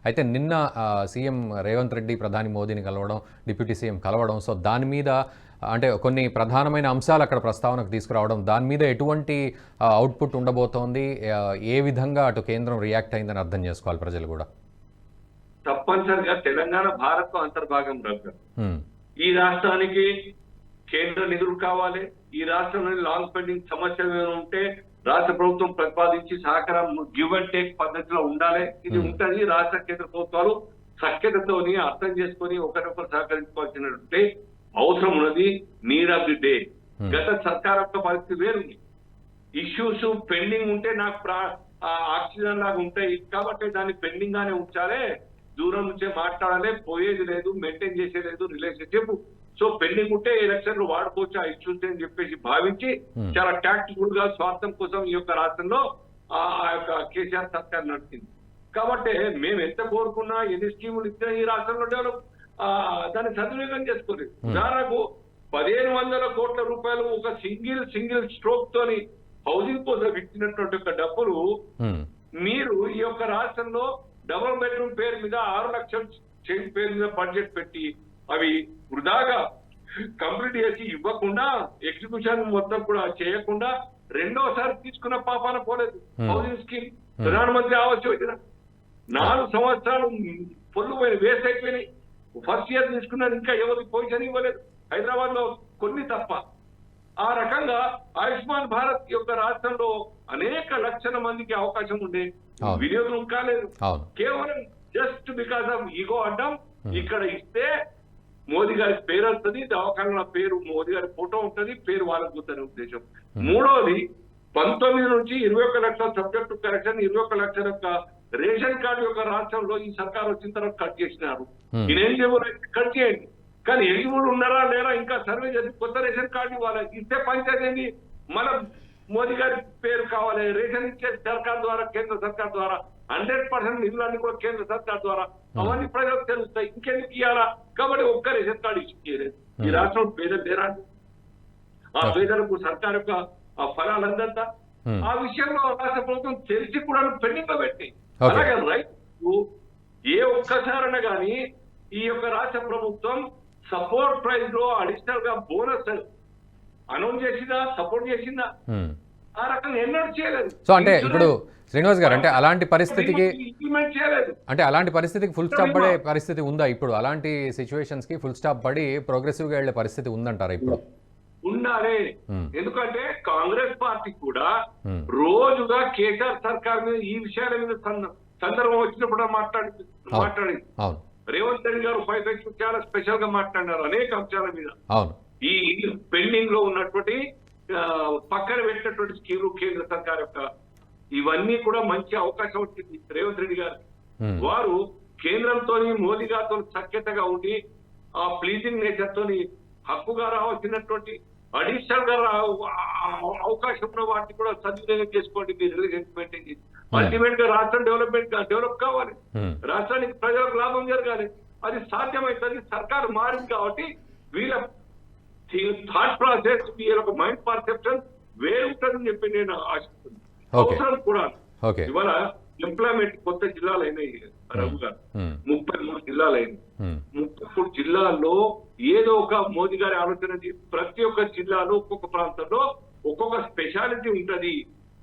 అయితే నిన్న సీఎం రేవంత్ రెడ్డి ప్రధాని మోదీని కలవడం, డిప్యూటీ సీఎం కలవడం, సో దాని మీద అంటే కొన్ని ప్రధానమైన అంశాలు అక్కడ ప్రస్తావనకు తీసుకురావడం, దాని మీద ఎటువంటి అవుట్పుట్ ఉండబోతోంది, ఏ విధంగా అటు కేంద్రం రియాక్ట్ అయిందని అర్థం చేసుకోవాలి ప్రజలు కూడా? తప్పనిసరిగా తెలంగాణ భారత్ అంతర్భాగం రాదు. ఈ రాష్ట్రానికి కేంద్ర నిధులు కావాలి. ఈ రాష్ట్రంలోని లాంగ్ పెండింగ్ సమస్యలు ఏమైనా ఉంటే రాష్ట్ర ప్రభుత్వం ప్రతిపాదించి సహకారం గివ్ అండ్ టేక్ పద్ధతిలో ఉండాలి. ఇది ఉంటుంది. రాష్ట్ర కేంద్ర ప్రభుత్వాలు సఖ్యతతోని అర్థం చేసుకొని ఒకరికొకరు సహకరించుకోవాల్సినటువంటి అవసరం ఉన్నది. Need of the day. గత సర్కార్ యొక్క పరిస్థితి వేరుంది. ఇష్యూస్ పెండింగ్ ఉంటే నాకు ఆక్సిజన్ లాగా ఉంటాయి కాబట్టి దాన్ని పెండింగ్ గానే ఉంచాలి, దూరం నుంచే మాట్లాడాలి, పోయేది లేదు, మెయింటైన్ చేసేది రిలేషన్షిప్. సో పెండింగ్ ఉంటే ఎలక్షన్లు వాడుకోవచ్చు ఆ ఇష్యూస్ అని చెప్పేసి భావించి చాలా టాక్టికల్ గా స్వార్థం కోసం ఈ యొక్క రాష్ట్రంలో ఆ యొక్క కేసీఆర్ సర్కార్ నడిచింది. కాబట్టి మేము ఎంత కోరుకున్నా ఎన్ని స్కీములు ఇచ్చినా ఈ రాష్ట్రంలో డెవలప్ దాన్ని సద్వినియోగం చేసుకోలేదు. ఉదాహరణకు 1500 కోట్ల రూపాయలు ఒక సింగిల్ స్ట్రోక్ తోని హౌసింగ్ కోసం ఇచ్చినటువంటి ఒక డబ్బులు మీరు ఈ యొక్క రాష్ట్రంలో డబుల్ బెడ్రూమ్ పేరు మీద 6 లక్షల పేరు మీద బడ్జెట్ పెట్టి అవి వృధాగా కంప్లీట్ చేసి ఇవ్వకుండా ఎగ్జిక్యూషన్ మొత్తం కూడా చేయకుండా రెండోసారి తీసుకున్న పాపాన పోలేదు. హౌసింగ్ స్కీమ్ ప్రధానమంత్రి ఆవాస్ యోజన 4 సంవత్సరాలు పొల్లు పోయిన వేస్ట్ అయిపోయినాయి. ఫస్ట్ ఇయర్ తీసుకున్నారు, ఇంకా ఎవరికి పొజిషన్ ఇవ్వలేదు హైదరాబాద్ లో కొన్ని తప్ప. ఆ రకంగా ఆయుష్మాన్ భారత్ యొక్క రాష్ట్రంలో అనేక లక్షల మందికి అవకాశం ఉండే వినియోగం కాలేదు. కేవలం జస్ట్ బికాస్ ఆఫ్ ఈగో అడ్డం ఇక్కడ ఇస్తే మోదీ గారి పేరు వస్తుంది, దవాఖాన పేరు మోదీ గారి ఫోటో ఉంటుంది, పేరు వాళ్ళకు చూద్దనే ఉద్దేశం. మూడోది 19 నుంచి 21 లక్షల సబ్జెక్టు కరెక్షన్, 21 లక్షల యొక్క రేషన్ కార్డు యొక్క రాష్ట్రంలో ఈ సర్కార్ వచ్చిన తర్వాత కట్ చేసినారు. ఇనేలిజిబుల్ కట్ చేయండి, కానీ ఎలిజిబుల్ ఉన్నారా లేరా ఇంకా సర్వే చేసి కొత్త రేషన్ కార్డు ఇవ్వాలి. ఇస్తే పంచాయతీ మన మోదీ గారి పేరు కావాలి. రేషన్ ఇచ్చే సర్కార్ ద్వారా, కేంద్ర సర్కార్ ద్వారా 100% నిధులన్నీ కూడా కేంద్ర సర్కార్ ద్వారా అవన్నీ ప్రజలకు తెలుస్తాయి. ఇంకెందుకు ఇవ్వాలా? కాబట్టి ఒక్క రేషన్ కార్డు ఇచ్చేయలేదు. ఈ రాష్ట్రం పేదలు లేరాండి. ఆ పేదలకు సర్కార్ యొక్క ఫలాలు అందంతా ఆ విషయంలో రాష్ట్ర ప్రభుత్వం తెలిసి కూడా పెండింగ్ లో పెట్టి అలాగే రైతు ఏ ఒక్కసారైనా కానీ ఈ యొక్క రాష్ట్ర ప్రభుత్వం సపోర్ట్ ప్రైస్ లో అడిషనల్ గా బోనస్ అనౌన్స్ చేసిందా, సపోర్ట్ చేసిందా? ఆ రకంగా ఎన్నడూ చేయలేదు. సో అంటే ఇప్పుడు శ్రీనివాస్ గారు అంటే అలాంటి పరిస్థితికి ఫుల్ స్టాప్ పడే పరిస్థితి ఉందా ఇప్పుడు? అలాంటి సిచ్యువేషన్స్ కి ఫుల్ స్టాప్ పడి ప్రోగ్రెసివ్ గా వెళ్లే పరిస్థితి ఉందంటారా ఇప్పుడు? ఉండాలి. ఎందుకంటే కాంగ్రెస్ పార్టీ కూడా రోజుగా కేసీఆర్ సర్కార్ మీద ఈ విషయాల మీద సందర్భం వచ్చినప్పుడు మాట్లాడింది. రేవంత్ రెడ్డి గారు 5 సెక్షన్స్ చాలా స్పెషల్ గా మాట్లాడినారు అనేక అంశాల మీద. ఈ పెండింగ్ లో ఉన్నటువంటి పక్కన పెట్టినటువంటి స్కీములు కేంద్ర సర్కార్ యొక్క ఇవన్నీ కూడా మంచి అవకాశం వచ్చింది రేవంత్ రెడ్డి గారికి. వారు కేంద్రంతో మోదీ గారితో సఖ్యతగా ఉండి ఆ ప్లీజింగ్ నేచర్ తోని హక్కుగా రావాల్సినటువంటి అడిషనల్ గా అవకాశం ఉన్న వాటిని కూడా సద్వినియోగం చేసుకోండి. మీ రిలేషన్స్ మెయింటైన్ చేసి అల్టిమేట్ గా రాష్ట్రం డెవలప్ కావాలి, రాష్ట్రానికి ప్రజలకు లాభం జరగాలి. అది సాధ్యమవుతుంది. సర్కారు మారింది కాబట్టి వీళ్ళ థాట్ ప్రాసెస్, వీళ్ళ మైండ్ పర్సెప్షన్ వేరుంటుందని చెప్పి నేను ఆశిస్తున్నాను. అవసరం కూడా ఇవాళ ఎంప్లాయ్మెంట్ కొత్త జిల్లాలు అయినాయి రఘు గారు, 33 జిల్లాలు అయినాయి. 33 జిల్లాల్లో ఏదో ఒక మోదీ గారి ఆలోచన, ప్రతి ఒక్క జిల్లాలో ఒక్కొక్క ప్రాంతంలో ఒక్కొక్క స్పెషాలిటీ ఉంటది.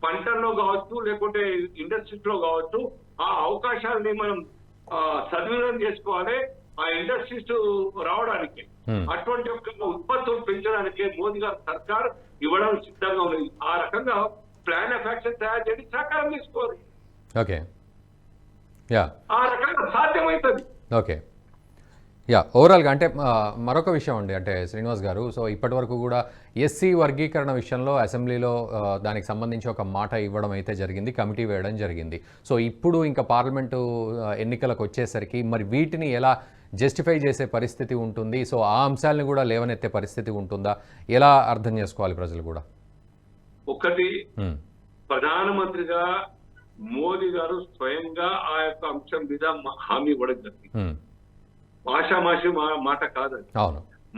పంటల్లో కావచ్చు, లేకుంటే ఇండస్ట్రీస్ లో కావచ్చు. ఆ అవకాశాలని మనం సద్వినియోగం చేసుకోవాలి. ఆ ఇండస్ట్రీస్ రావడానికి, అటువంటి ఒక ఉత్పత్తులు పెంచడానికి మోదీ గారి సర్కార్ ఇవ్వడానికి సిద్ధంగా ఉన్నది. ఆ రకంగా ప్లాన్ ఆఫ్ యాక్షన్ తయారు చేసి సహకారం తీసుకోవాలి. ఆ రకంగా సాధ్యమవుతుంది. ఓవరాల్గా అంటే మరొక విషయం అండి, అంటే శ్రీనివాస్ గారు, సో ఇప్పటి వరకు కూడా ఎస్సీ వర్గీకరణ విషయంలో అసెంబ్లీలో దానికి సంబంధించి ఒక మాట ఇవ్వడం అయితే జరిగింది, కమిటీ వేయడం జరిగింది. సో ఇప్పుడు ఇంకా పార్లమెంటు ఎన్నికలకు వచ్చేసరికి మరి వీటిని ఎలా జస్టిఫై చేసే పరిస్థితి ఉంటుంది? సో ఆ అంశాలను కూడా లేవనెత్తే పరిస్థితి ఉంటుందా? ఎలా అర్థం చేసుకోవాలి ప్రజలు కూడా? ఒకటి, ప్రధానమంత్రిగా మోదీ గారు స్వయంగా ఆ యొక్క అంశం మీద హామీ ఇవ్వడం జరిగింది. భాషామాషి మాట కాదండి.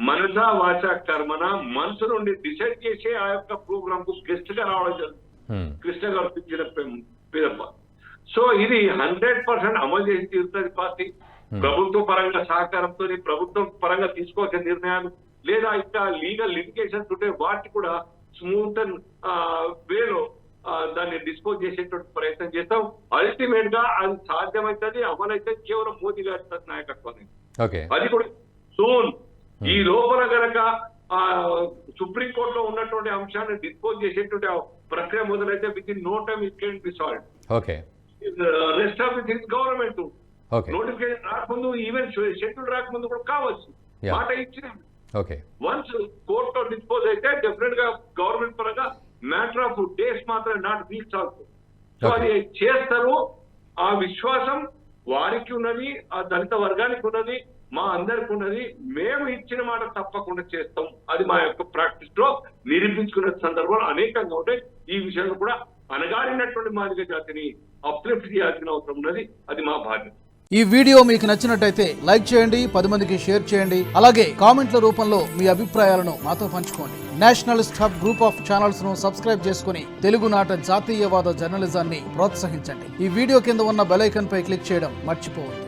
మనసా వాచ కర్మన మనసు నుండి డిసైడ్ చేసి ఆ యొక్క ప్రోగ్రామ్ కు గెస్ట్ గా రావడం జరుగుతుంది. కృష్ణ గారు పిలిచిన పిదప్ప. సో ఇది 100% అమలు చేసి తీరుతుంది పార్టీ. ప్రభుత్వ పరంగా సహకారంతో ప్రభుత్వం పరంగా తీసుకోవాల్సిన నిర్ణయాలు లేదా ఇంకా లీగల్ లిటిగేషన్స్ ఉంటే వాటి కూడా స్మూత్ అండ్ వేలో దాన్ని డిస్పోజ్ చేసేటువంటి ప్రయత్నం చేస్తాం. అల్టిమేట్ గా అది సాధ్యమవుతుంది, అమలైతే కేవలం మోదీ గారి నాయకత్వాన్ని. అది కూడా సూన్. ఈ లోపల గనక సుప్రీంకోర్టులో ఉన్నటువంటి అంశాన్ని డిస్పోజ్ చేసేటువంటి ప్రక్రియ మొదలైతే with in no time it can be solved. Rest of the things government notification రాకముందు, ఈవెన్ షెడ్యూల్ రాకముందు కూడా కావచ్చు, మాట ఇచ్చిన. వన్స్ కోర్టులో డిస్పోజ్ అయితే డెఫినెట్ గా గవర్నమెంట్ పరంగా మ్యాటర్ ఆఫ్ డేస్ మాత్రమే, నాట్ వీక్స్ ఆల్సో. సో అది చేస్తారు. ఆ విశ్వాసం వారికి ఉన్నది, ఆ దళిత వర్గానికి ఉన్నది, మా అందరికి ఉన్నది. మేము ఇచ్చిన మాట తప్పకుండా చేస్తాం. అది మా యొక్క ప్రాక్టీస్ లో నిరూపించుకునే సందర్భాలు అనేకంగా ఉంటాయి. ఈ విషయంలో కూడా అనగారినటువంటి మాదిగ జాతిని అప్లిఫ్ట్ చేయాల్సిన అవసరం ఉన్నది. అది మా బాధ్యత. ఈ వీడియో మీకు నచ్చినట్టయితే లైక్ చేయండి, 10 మందికి షేర్ చేయండి. అలాగే కామెంట్ల రూపంలో మీ అభిప్రాయాలను మాతో పంచుకోండి. Nationalist hub group of channels ను సబ్స్క్రైబ్ చేసుకుని తెలుగునాట జాతీయవాద జర్నలిజాన్ని ప్రోత్సహించండి. ఈ వీడియో కింద ఉన్న బెల్ ఐకాన్ పై క్లిక్ చేయడం మర్చిపోవద్దు.